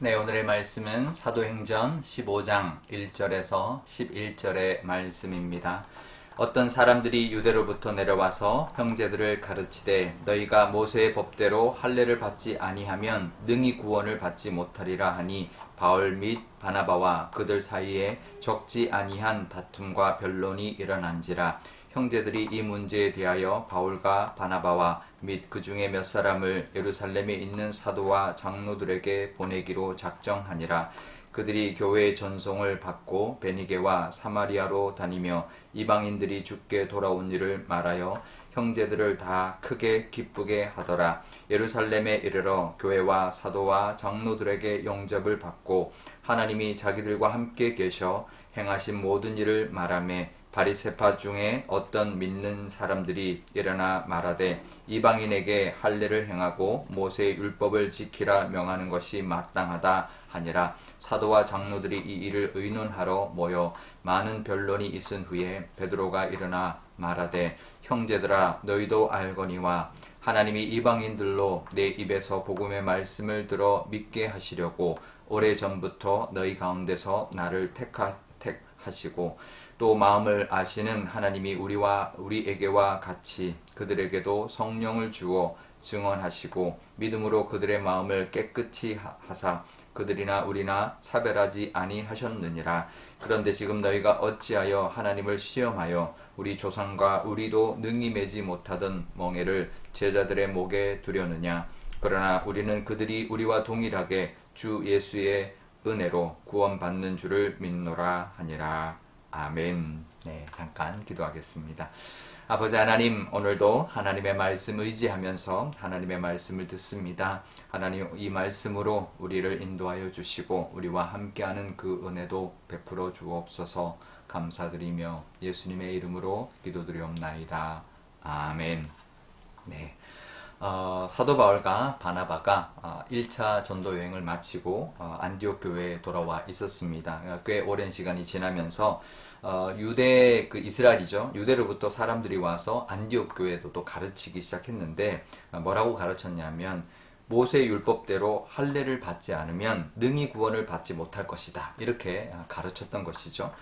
네, 오늘의 말씀은 사도행전 15장 1절에서 11절의 말씀입니다. 어떤 사람들이 유대로부터 내려와서 형제들을 가르치되 너희가 모세의 법대로 할례를 받지 아니하면 능히 구원을 받지 못하리라 하니 바울 및 바나바와 그들 사이에 적지 아니한 다툼과 변론이 일어난지라. 형제들이 이 문제에 대하여 바울과 바나바와 및 그 중에 몇 사람을 예루살렘에 있는 사도와 장로들에게 보내기로 작정하니라. 그들이 교회의 전송을 받고 베니게와 사마리아로 다니며 이방인들이 주께 돌아온 일을 말하여 형제들을 다 크게 기쁘게 하더라. 예루살렘에 이르러 교회와 사도와 장로들에게 영접을 받고 하나님이 자기들과 함께 계셔 행하신 모든 일을 말하며 바리새파 중에 어떤 믿는 사람들이 일어나 말하되 이방인에게 할례를 행하고 모세의 율법을 지키라 명하는 것이 마땅하다 하니라. 사도와 장로들이 이 일을 의논하러 모여 많은 변론이 있은 후에 베드로가 일어나 말하되 형제들아 너희도 알거니와 하나님이 이방인들로 내 입에서 복음의 말씀을 들어 믿게 하시려고 오래전부터 너희 가운데서 나를 택하시고 또 마음을 아시는 하나님이 우리에게와 같이 그들에게도 성령을 주어 증언하시고 믿음으로 그들의 마음을 깨끗이 하사 그들이나 우리나 차별하지 아니하셨느니라. 그런데 지금 너희가 어찌하여 하나님을 시험하여 우리 조상과 우리도 능히 매지 못하던 멍에를 제자들의 목에 두려느냐. 그러나 우리는 그들이 우리와 동일하게 주 예수의 은혜로 구원받는 줄을 믿노라 하니라. 아멘. 네, 잠깐 기도하겠습니다. 아버지 하나님, 오늘도 하나님의 말씀 의지하면서 하나님의 말씀을 듣습니다. 하나님, 이 말씀으로 우리를 인도하여 주시고 우리와 함께하는 그 은혜도 베풀어 주옵소서. 감사드리며 예수님의 이름으로 기도드리옵나이다. 아멘. 네. 사도 바울과 바나바가 1차 전도 여행을 마치고 안디옥 교회에 돌아와 있었습니다. 꽤 오랜 시간이 지나면서 유대 이스라엘이죠. 유대로부터 사람들이 와서 안디옥 교회도 또 가르치기 시작했는데 뭐라고 가르쳤냐면 모세의 율법대로 할례를 받지 않으면 능히 구원을 받지 못할 것이다. 이렇게 가르쳤던 것이죠.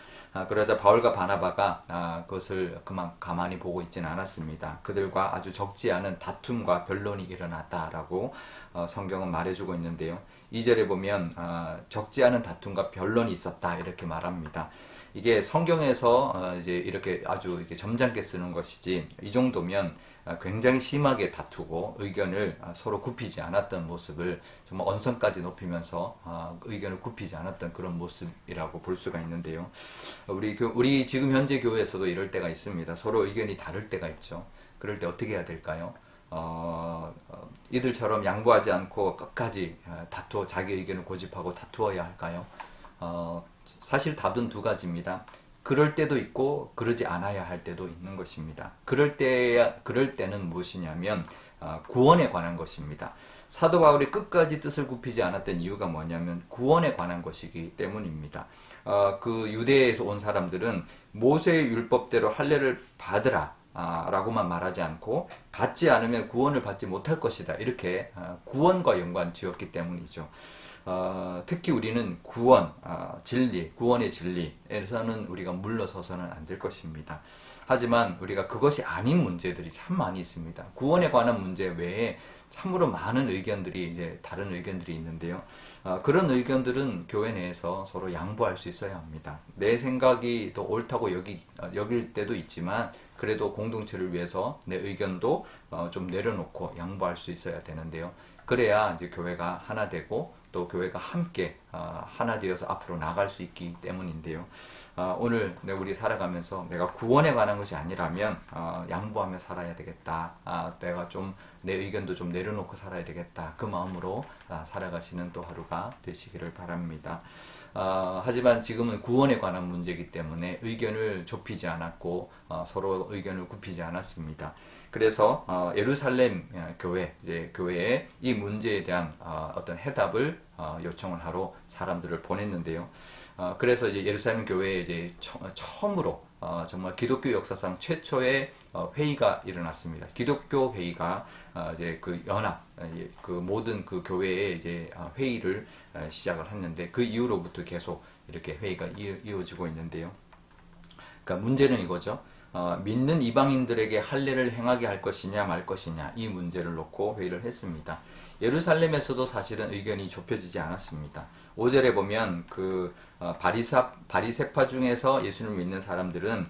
그러자 바울과 바나바가 그것을 그만 가만히 보고 있지는 않았습니다. 그들과 아주 적지 않은 다툼과 변론이 일어났다라고 성경은 말해주고 있는데요. 2절에 보면 적지 않은 다툼과 변론이 있었다 이렇게 말합니다. 이게 성경에서 이제 이렇게 아주 이렇게 점잖게 쓰는 것이지 이 정도면 굉장히 심하게 다투고 의견을 서로 굽히지 않았던 모습을 정말 언성까지 높이면서 의견을 굽히지 않았던 그런 모습이라고 볼 수가 있는데요. 우리 지금 현재 교회에서도 이럴 때가 있습니다. 서로 의견이 다를 때가 있죠. 그럴 때 어떻게 해야 될까요? 이들처럼 양보하지 않고 끝까지 자기 의견을 고집하고 다투어야 할까요? 사실 답은 두 가지입니다. 그럴 때도 있고 그러지 않아야 할 때도 있는 것입니다. 그럴 때는 무엇이냐면 구원에 관한 것입니다. 사도 바울이 끝까지 뜻을 굽히지 않았던 이유가 뭐냐면 구원에 관한 것이기 때문입니다. 그 유대에서 온 사람들은 모세의 율법대로 할례를 받으라 라고만 말하지 않고 받지 않으면 구원을 받지 못할 것이다. 이렇게 구원과 연관 지었기 때문이죠. 특히 우리는 구원, 진리, 구원의 진리에서는 우리가 물러서서는 안 될 것입니다. 하지만 우리가 그것이 아닌 문제들이 참 많이 있습니다. 구원에 관한 문제 외에 참으로 많은 의견들이 다른 의견들이 있는데요. 그런 의견들은 교회 내에서 서로 양보할 수 있어야 합니다. 내 생각이 더 옳다고 여길 때도 있지만 그래도 공동체를 위해서 내 의견도 좀 내려놓고 양보할 수 있어야 되는데요. 그래야 이제 교회가 하나 되고 또 교회가 함께 하나 되어서 앞으로 나갈 수 있기 때문인데요. 오늘 우리 살아가면서 내가 구원에 관한 것이 아니라면 양보하며 살아야 되겠다. 내가 좀 내 의견도 좀 내려놓고 살아야 되겠다. 그 마음으로 살아가시는 또 하루가 되시기를 바랍니다. 하지만 지금은 구원에 관한 문제이기 때문에 의견을 좁히지 않았고 서로 의견을 굽히지 않았습니다. 그래서 예루살렘 교회에 이 문제에 대한 어떤 해답을 요청을 하러 사람들을 보냈는데요. 그래서 이제 예루살렘 교회에 이제 처음으로 정말 기독교 역사상 최초의 회의가 일어났습니다. 기독교 회의가 이제 그 연합, 그 모든 그 교회의 이제 회의를 시작을 했는데 그 이후로부터 계속 이렇게 회의가 이어지고 있는데요. 그러니까 문제는 이거죠. 믿는 이방인들에게 할례를 행하게 할 것이냐 말 것이냐 이 문제를 놓고 회의를 했습니다. 예루살렘에서도 사실은 의견이 좁혀지지 않았습니다. 5절에 보면 그 바리새파 중에서 예수님을 믿는 사람들은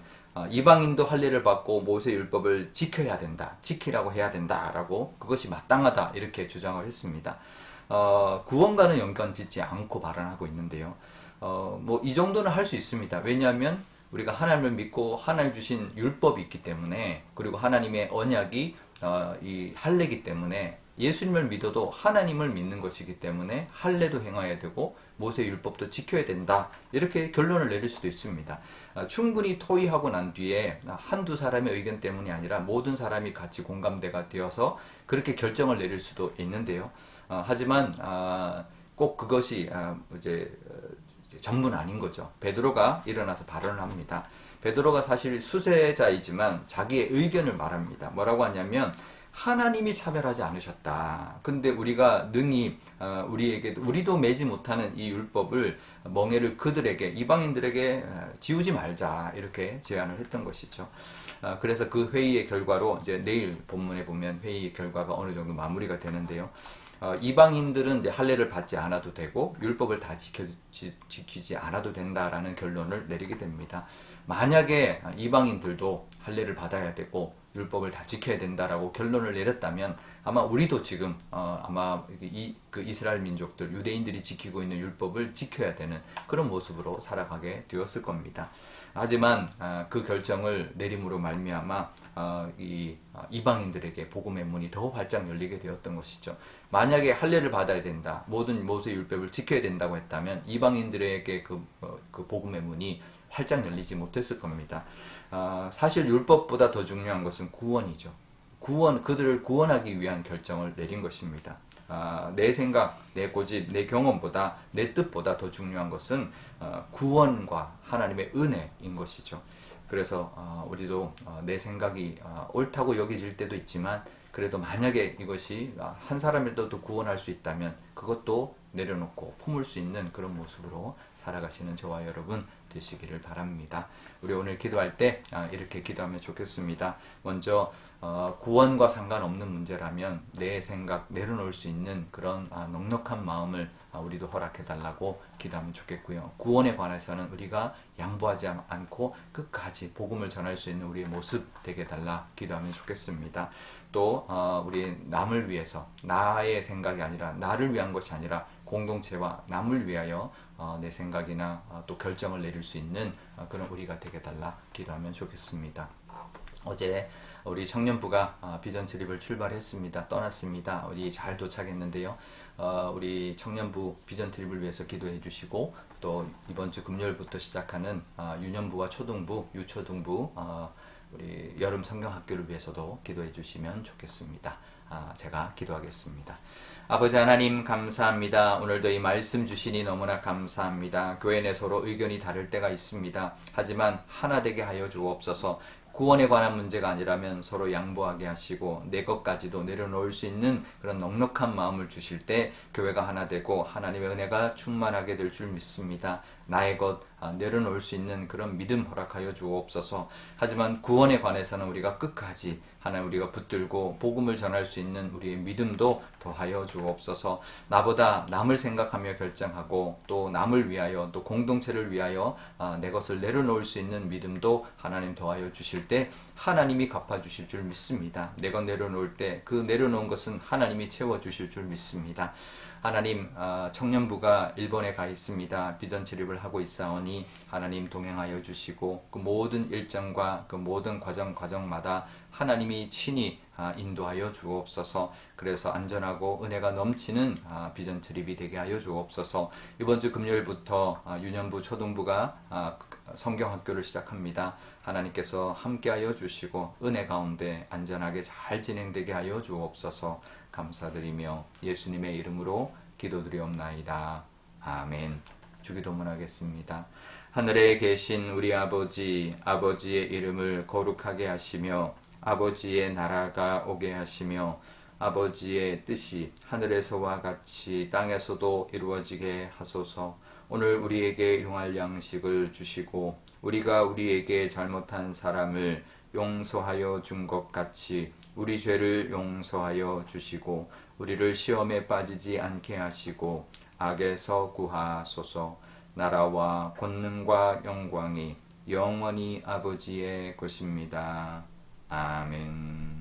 이방인도 할례를 받고 모세 율법을 지켜야 된다, 지키라고 해야 된다라고 그것이 마땅하다 이렇게 주장을 했습니다. 구원과는 연관 짓지 않고 발언하고 있는데요. 뭐 이 정도는 할 수 있습니다. 왜냐하면 우리가 하나님을 믿고 하나님 주신 율법이 있기 때문에 그리고 하나님의 언약이 이 할례이기 때문에 예수님을 믿어도 하나님을 믿는 것이기 때문에 할례도 행해야 되고 모세 율법도 지켜야 된다 이렇게 결론을 내릴 수도 있습니다. 충분히 토의하고 난 뒤에 한두 사람의 의견 때문이 아니라 모든 사람이 같이 공감대가 되어서 그렇게 결정을 내릴 수도 있는데요. 하지만 꼭 그것이 이제 전부는 아닌 거죠. 베드로가 일어나서 발언을 합니다. 베드로가 사실 수세자이지만 자기의 의견을 말합니다. 뭐라고 하냐면 하나님이 차별하지 않으셨다. 근데 우리가 능히 우리도 매지 못하는 이 율법을 멍에를 그들에게 이방인들에게 지우지 말자 이렇게 제안을 했던 것이죠. 그래서 그 회의의 결과로 이제 내일 본문에 보면 회의의 결과가 어느 정도 마무리가 되는데요. 이방인들은 이제 할례를 받지 않아도 되고 율법을 다 지키지 않아도 된다라는 결론을 내리게 됩니다. 만약에 이방인들도 할례를 받아야 되고 율법을 다 지켜야 된다라고 결론을 내렸다면 아마 우리도 지금 아마 그 이스라엘 민족들 유대인들이 지키고 있는 율법을 지켜야 되는 그런 모습으로 살아가게 되었을 겁니다. 하지만 그 결정을 내림으로 말미암아 이방인들에게 복음의 문이 더 활짝 열리게 되었던 것이죠. 만약에 할례를 받아야 된다, 모든 모세 율법을 지켜야 된다고 했다면 이방인들에게 그 복음의 문이 활짝 열리지 못했을 겁니다. 사실 율법보다 더 중요한 것은 구원이죠. 그들을 구원하기 위한 결정을 내린 것입니다. 내 생각, 내 고집, 내 경험보다 내 뜻보다 더 중요한 것은 구원과 하나님의 은혜인 것이죠. 그래서 우리도 내 생각이 옳다고 여겨질 때도 있지만 그래도 만약에 이것이 한 사람이라도 구원할 수 있다면 그것도 내려놓고 품을 수 있는 그런 모습으로 살아가시는 저와 여러분 되시기를 바랍니다. 우리 오늘 기도할 때 이렇게 기도하면 좋겠습니다. 먼저 구원과 상관없는 문제라면 내 생각 내려놓을 수 있는 그런 넉넉한 마음을 우리도 허락해달라고 기도하면 좋겠고요. 구원에 관해서는 우리가 양보하지 않고 끝까지 복음을 전할 수 있는 우리의 모습 되게 달라 기도하면 좋겠습니다. 또 우리 남을 위해서 나의 생각이 아니라 나를 위한 것이 아니라 공동체와 남을 위하여 내 생각이나 또 결정을 내릴 수 있는 그런 우리가 되게 달라 기도하면 좋겠습니다. 어제 우리 청년부가 비전 트립을 출발했습니다. 떠났습니다. 우리 잘 도착했는데요. 우리 청년부 비전 트립을 위해서 기도해 주시고 또 이번 주 금요일부터 시작하는 유년부와 초등부, 유초등부 우리 여름 성경학교를 위해서도 기도해 주시면 좋겠습니다. 제가 기도하겠습니다. 아버지 하나님 감사합니다. 오늘도 이 말씀 주시니 너무나 감사합니다. 교회 내 서로 의견이 다를 때가 있습니다. 하지만 하나 되게 하여 주옵소서. 구원에 관한 문제가 아니라면 서로 양보하게 하시고 내 것까지도 내려놓을 수 있는 그런 넉넉한 마음을 주실 때 교회가 하나 되고 하나님의 은혜가 충만하게 될 줄 믿습니다. 나의 것 내려놓을 수 있는 그런 믿음 허락하여 주옵소서. 하지만 구원에 관해서는 우리가 끝까지 하나님 우리가 붙들고 복음을 전할 수 있는 우리의 믿음도 더하여 주옵소서. 나보다 남을 생각하며 결정하고 또 남을 위하여 또 공동체를 위하여 내 것을 내려놓을 수 있는 믿음도 하나님 더하여 주실 때 하나님이 갚아주실 줄 믿습니다. 내 것 내려놓을 때 그 내려놓은 것은 하나님이 채워주실 줄 믿습니다. 하나님 청년부가 일본에 가 있습니다. 비전 치료를 하고 있사오니 하나님 동행하여 주시고 그 모든 일정과 그 모든 과정마다 하나님이 친히 인도하여 주옵소서. 그래서 안전하고 은혜가 넘치는 비전 트립이 되게 하여 주옵소서. 이번 주 금요일부터 유년부 초등부가 성경학교를 시작합니다. 하나님께서 함께하여 주시고 은혜 가운데 안전하게 잘 진행되게 하여 주옵소서. 감사드리며 예수님의 이름으로 기도드리옵나이다. 아멘. 주기도문하겠습니다. 하늘에 계신 우리 아버지, 아버지의 이름을 거룩하게 하시며 아버지의 나라가 오게 하시며 아버지의 뜻이 하늘에서와 같이 땅에서도 이루어지게 하소서. 오늘 우리에게 용할 양식을 주시고 우리가 우리에게 잘못한 사람을 용서하여 준 것 같이 우리 죄를 용서하여 주시고 우리를 시험에 빠지지 않게 하시고 악에서 구하소서. 나라와 권능과 영광이 영원히 아버지의 것입니다. 아멘.